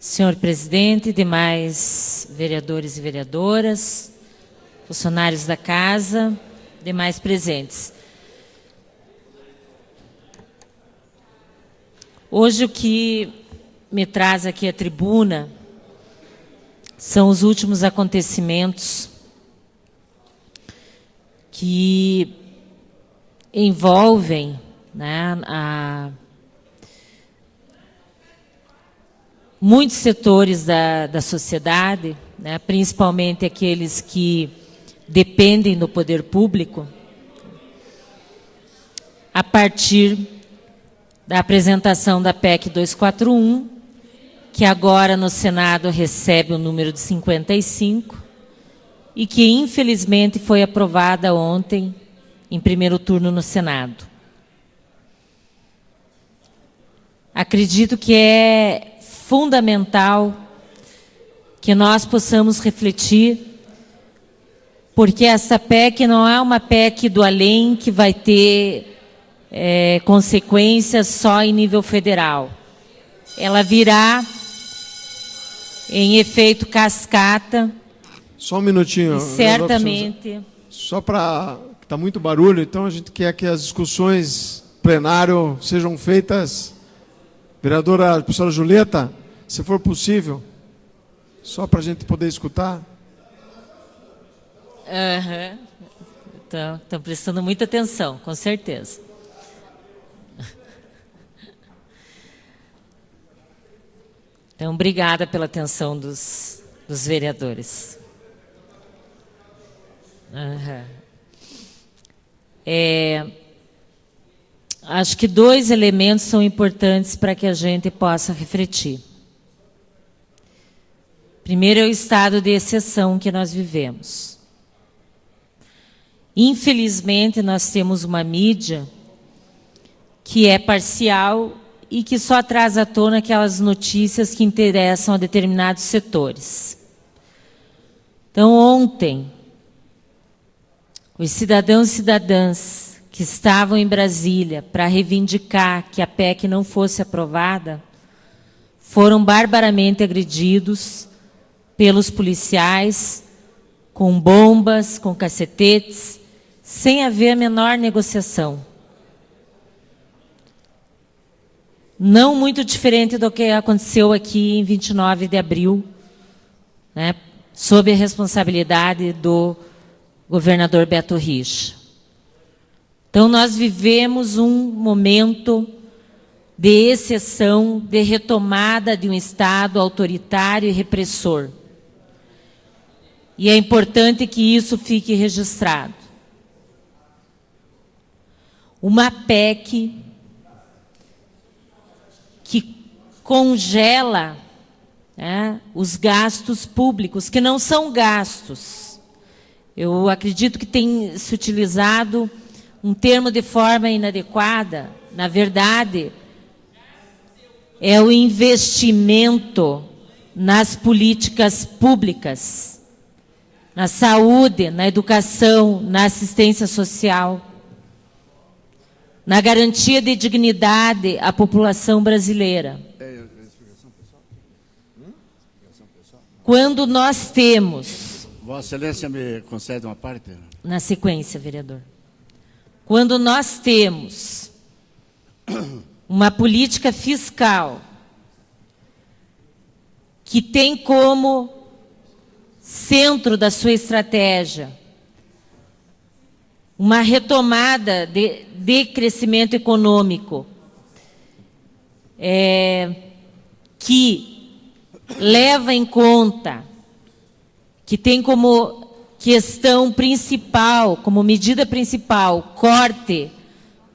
Senhor presidente, demais vereadores e vereadoras, funcionários da casa, demais presentes. Hoje o que me traz aqui à tribuna são os últimos acontecimentos que envolvem, né, muitos setores da sociedade, né, principalmente aqueles que dependem do poder público, a partir da apresentação da PEC 241, que agora no Senado recebe o número de 55, e que infelizmente foi aprovada ontem em primeiro turno no Senado. Acredito que é fundamental que nós possamos refletir, porque essa PEC não é uma PEC do além que vai ter consequências só em nível federal. Ela virá em efeito cascata. Só um minutinho. E certamente. Só para... Está muito barulho, então a gente quer que as discussões plenário sejam feitas. Vereadora, professora Julieta, se for possível, só para a gente poder escutar. Estão prestando muita atenção, com certeza. Então, obrigada pela atenção dos vereadores. Acho que dois elementos são importantes para que a gente possa refletir. Primeiro é o estado de exceção que nós vivemos. Infelizmente, nós temos uma mídia que é parcial e que só traz à tona aquelas notícias que interessam a determinados setores. Então, ontem, os cidadãos e cidadãs que estavam em Brasília para reivindicar que a PEC não fosse aprovada, foram barbaramente agredidos pelos policiais, com bombas, com cacetetes, sem haver a menor negociação. Não muito diferente do que aconteceu aqui em 29 de abril, né, sob a responsabilidade do governador Beto Richa. Então, nós vivemos um momento de exceção, de retomada de um Estado autoritário e repressor. E é importante que isso fique registrado. Uma PEC que congela, né, os gastos públicos, que não são gastos. Eu acredito que tem se utilizado um termo de forma inadequada. Na verdade, é o investimento nas políticas públicas, na saúde, na educação, na assistência social, na garantia de dignidade à população brasileira. Quando nós temos... Vossa Excelência me concede uma parte? Na sequência, vereador. Quando nós temos uma política fiscal que tem como centro da sua estratégia uma retomada de crescimento econômico, que leva em conta, que tem como questão principal, como medida principal, corte,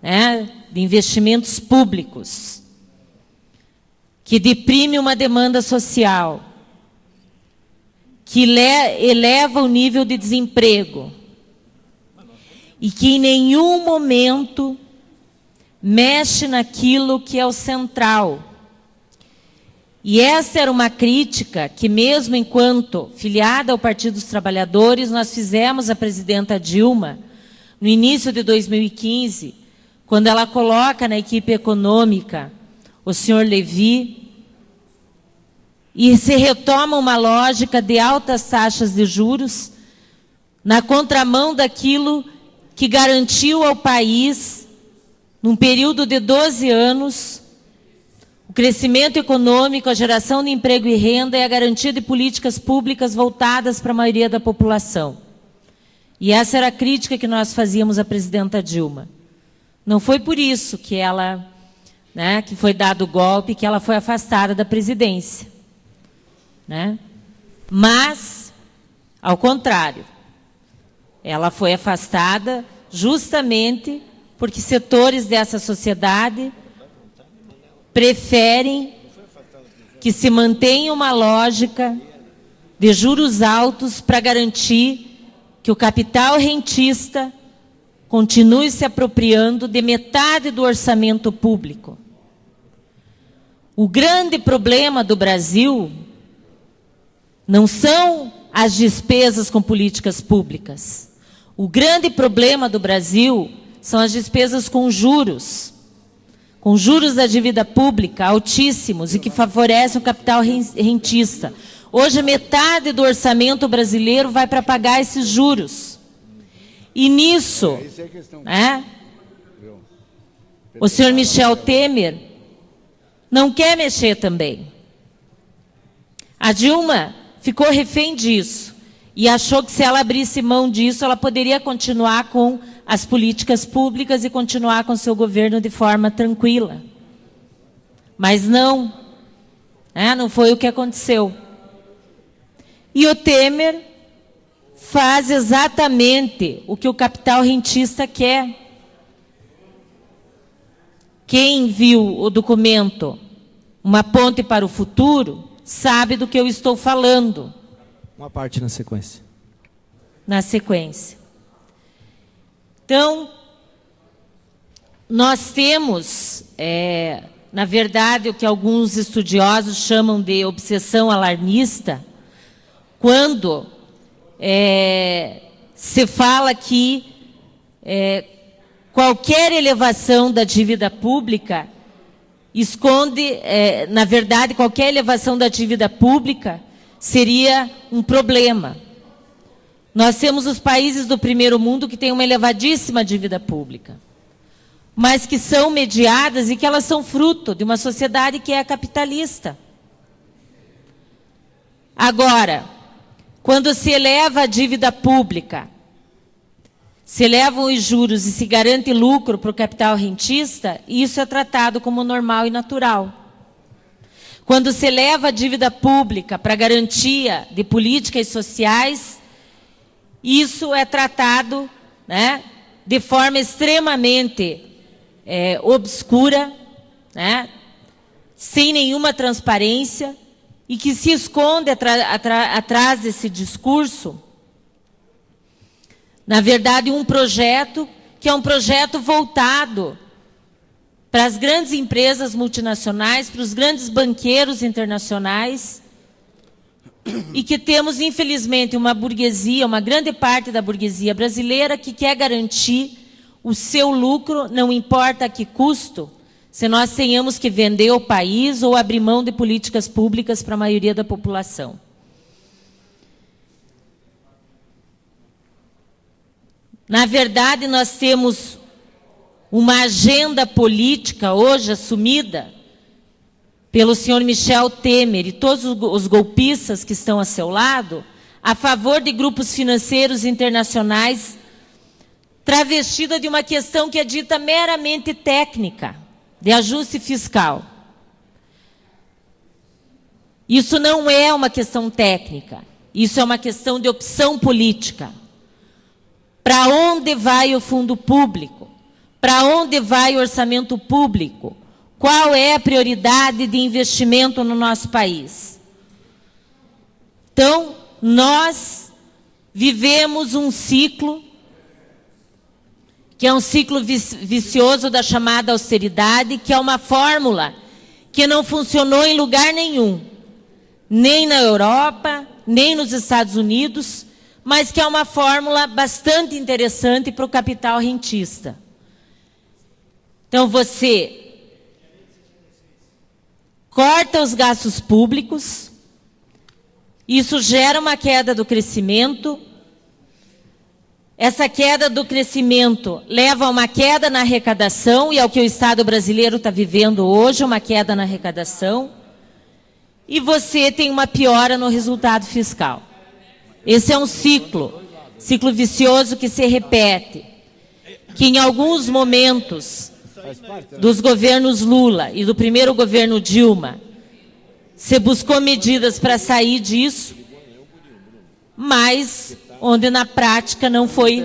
né, de investimentos públicos, que deprime uma demanda social, que eleva o nível de desemprego e que em nenhum momento mexe naquilo que é o central. E essa era uma crítica que, mesmo enquanto filiada ao Partido dos Trabalhadores, nós fizemos à presidenta Dilma, no início de 2015, quando ela coloca na equipe econômica o senhor Levi, e se retoma uma lógica de altas taxas de juros, na contramão daquilo que garantiu ao país, num período de 12 anos, o crescimento econômico, a geração de emprego e renda e a garantia de políticas públicas voltadas para a maioria da população. E essa era a crítica que nós fazíamos à presidenta Dilma. Não foi por isso que ela, né, que foi dado o golpe, que ela foi afastada da presidência, né? Mas, ao contrário, ela foi afastada justamente porque setores dessa sociedade preferem que se mantenha uma lógica de juros altos para garantir que o capital rentista continue se apropriando de metade do orçamento público. O grande problema do Brasil não são as despesas com políticas públicas. O grande problema do Brasil são as despesas com juros da dívida pública altíssimos e que favorecem o capital rentista. Hoje, metade do orçamento brasileiro vai para pagar esses juros. E nisso, o senhor Michel Temer não quer mexer também. A Dilma ficou refém disso e achou que se ela abrisse mão disso, ela poderia continuar com as políticas públicas e continuar com seu governo de forma tranquila. Mas não, não foi o que aconteceu. E o Temer faz exatamente o que o capital rentista quer. Quem viu o documento Uma Ponte para o Futuro sabe do que eu estou falando. Uma parte na sequência. Na sequência. Então, nós temos, na verdade, o que alguns estudiosos chamam de obsessão alarmista, quando se fala que qualquer elevação da dívida pública esconde, na verdade, qualquer elevação da dívida pública seria um problema. Nós temos os países do primeiro mundo que têm uma elevadíssima dívida pública, mas que são mediadas e que elas são fruto de uma sociedade que é capitalista. Agora, quando se eleva a dívida pública, se elevam os juros e se garante lucro para o capital rentista, isso é tratado como normal e natural. Quando se eleva a dívida pública para garantia de políticas sociais, isso é tratado, de forma extremamente obscura, sem nenhuma transparência, e que se esconde atrás desse discurso, na verdade, um projeto que é um projeto voltado para as grandes empresas multinacionais, para os grandes banqueiros internacionais, e que temos, infelizmente, uma burguesia, uma grande parte da burguesia brasileira que quer garantir o seu lucro, não importa a que custo, se nós tenhamos que vender o país ou abrir mão de políticas públicas para a maioria da população. Na verdade, nós temos uma agenda política hoje assumida pelo senhor Michel Temer e todos os golpistas que estão a seu lado, a favor de grupos financeiros internacionais, travestida de uma questão que é dita meramente técnica, de ajuste fiscal. Isso não é uma questão técnica, isso é uma questão de opção política. Para onde vai o fundo público? Para onde vai o orçamento público? Qual é a prioridade de investimento no nosso país? Então, nós vivemos um ciclo, que é um ciclo vicioso da chamada austeridade, que é uma fórmula que não funcionou em lugar nenhum, nem na Europa, nem nos Estados Unidos, mas que é uma fórmula bastante interessante para o capital rentista. Então, você corta os gastos públicos, Isso gera uma queda do crescimento. Essa queda do crescimento leva a uma queda na arrecadação, e é o que o Estado brasileiro está vivendo hoje, uma queda na arrecadação. E você tem uma piora no resultado fiscal. Esse é um ciclo vicioso que se repete, que em alguns momentos dos governos Lula e do primeiro governo Dilma, se buscou medidas para sair disso, mas onde na prática não foi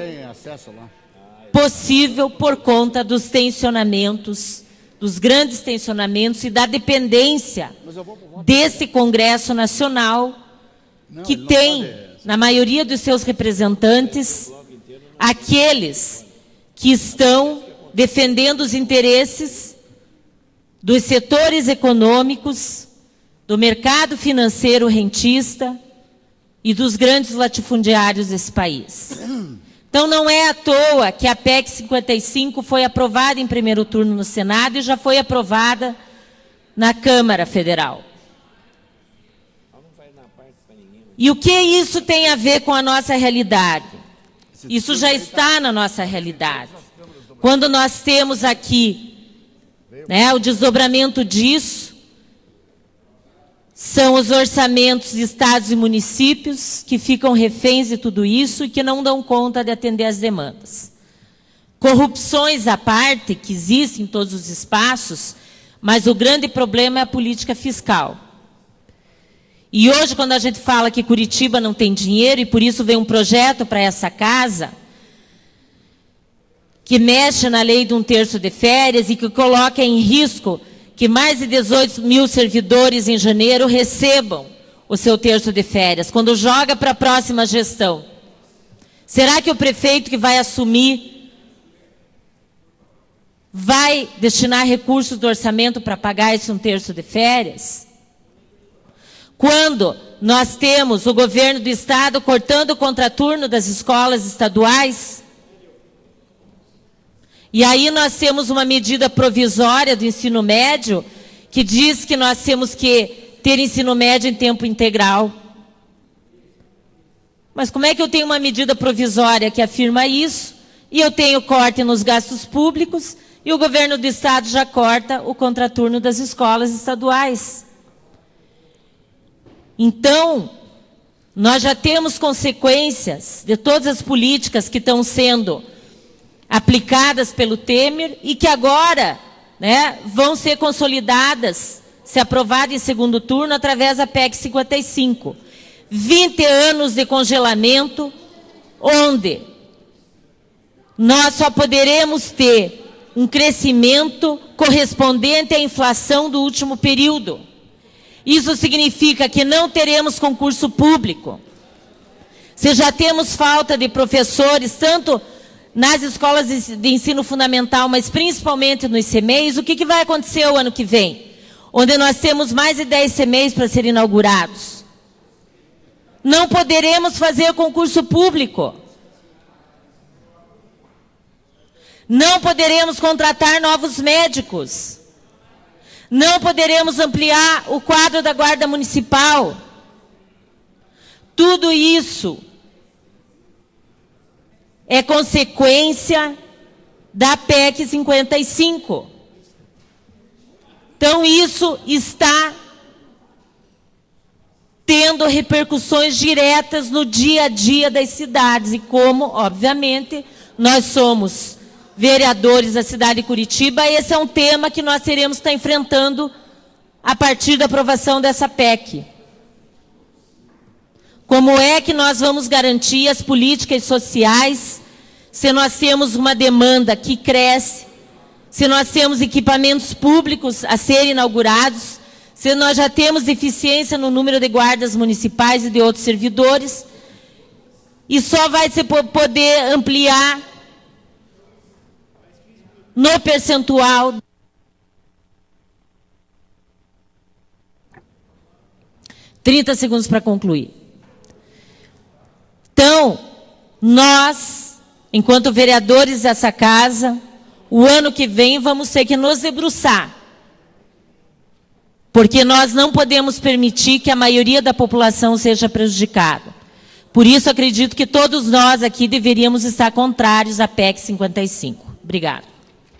possível por conta dos tensionamentos, dos grandes tensionamentos e da dependência desse Congresso Nacional, que tem, na maioria dos seus representantes, aqueles que estão defendendo os interesses dos setores econômicos, do mercado financeiro rentista e dos grandes latifundiários desse país. Então, não é à toa que a PEC 55 foi aprovada em primeiro turno no Senado e já foi aprovada na Câmara Federal. E o que isso tem a ver com a nossa realidade? Isso já está na nossa realidade. Quando nós temos aqui, né, o desdobramento disso, são os orçamentos de estados e municípios que ficam reféns de tudo isso e que não dão conta de atender às demandas. Corrupções à parte, que existem em todos os espaços, mas o grande problema é a política fiscal. E hoje, quando a gente fala que Curitiba não tem dinheiro, e por isso vem um projeto para essa casa, que mexe na lei de 1/3 de férias e que coloca em risco que mais de 18 mil servidores em janeiro recebam o seu 1/3 de férias, quando joga para a próxima gestão. Será que o prefeito que vai assumir vai destinar recursos do orçamento para pagar esse 1/3 de férias? Quando nós temos o governo do Estado cortando o contraturno das escolas estaduais, e aí nós temos uma medida provisória do ensino médio que diz que nós temos que ter ensino médio em tempo integral. Mas como é que eu tenho uma medida provisória que afirma isso, e eu tenho corte nos gastos públicos, e o governo do Estado já corta o contraturno das escolas estaduais? Então, nós já temos consequências de todas as políticas que estão sendo aplicadas pelo Temer e que agora, né, vão ser consolidadas, se aprovada em segundo turno, através da PEC 55. 20 anos de congelamento, onde nós só poderemos ter um crescimento correspondente à inflação do último período. Isso significa que não teremos concurso público. Se já temos falta de professores, tanto nas escolas de ensino fundamental, mas principalmente nos CMEIs, o que vai acontecer o ano que vem? Onde nós temos mais de 10 CMEIs para serem inaugurados. Não poderemos fazer concurso público. Não poderemos contratar novos médicos. Não poderemos ampliar o quadro da Guarda Municipal. Tudo isso é consequência da PEC 55. Então, isso está tendo repercussões diretas no dia a dia das cidades. E como, obviamente, nós somos vereadores da cidade de Curitiba, esse é um tema que nós teremos que estar enfrentando a partir da aprovação dessa PEC. Como é que nós vamos garantir as políticas sociais se nós temos uma demanda que cresce, se nós temos equipamentos públicos a serem inaugurados, se nós já temos deficiência no número de guardas municipais e de outros servidores, e só vai se poder ampliar no percentual. 30 segundos para concluir. Então, nós, enquanto vereadores dessa casa, o ano que vem vamos ter que nos debruçar porque nós não podemos permitir que a maioria da população seja prejudicada. Por isso, acredito que todos nós aqui deveríamos estar contrários à PEC 55. Obrigada.